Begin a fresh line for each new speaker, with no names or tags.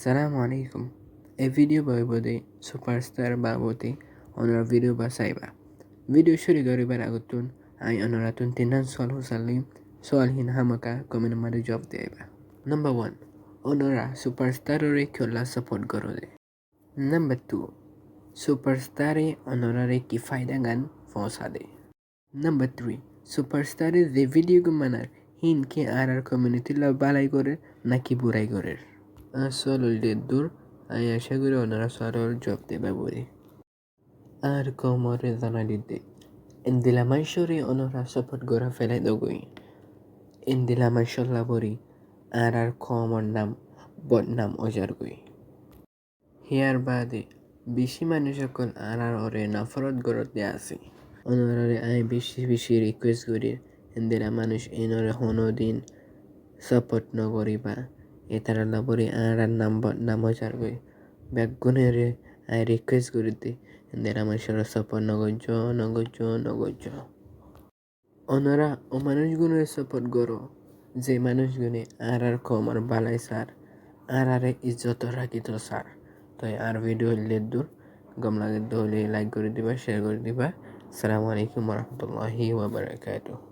Salamu alaikum. A video baibode superstar baboti onora video basaiba. Video shuri gari baragutun ay onoratun tinan soal hin hamaka komen madu job deba. Number 1. Onora superstar re kyola support gorode. Number 2. Superstar onora re ki faidangan fosade. Number 3. Superstar the video gumanar hin ke arar community la balai gore naki burai gore. Soalul dur ay আশা করি ওনারা সরল job দেবে বলে আর কোমরে জানা দিতে ইন্দিলা মাইশরি ওনারা support গোরা ফেলাই দগই ইন্দিলা মাইশল্লা বরি আর কোমর নাম বদনাম অজার গই হিয়ার বাদে বেশি মানুষ সকল আর ওরে নফরত গরতে আসে ওনারে আই বেশি রিকোয়েস্ট করি ইন্দিলা মানুষ এনরে হনো দিন সাপোর্ট নগরিবা এতারা লাবরি আর নাম হজার গই ব্যাগুনেরে আই রিকোয়েস্ট করিতে এদের আমার সারা সাপোর্ট নগজ ওনারা ও মানুষগুলোর সাপোর্ট করো যে মানুষগুলি আর কম আর বালাই সার আর ইজ্জত রাখিত সার তাই আর ভিডিও হইলে দূর গম লাগে হলে লাইক করে দিবা শেয়ার করে দিবা আসসালামু আলাইকুম ওয়া রাহমাতুল্লাহি ওয়া বারাকাতুহু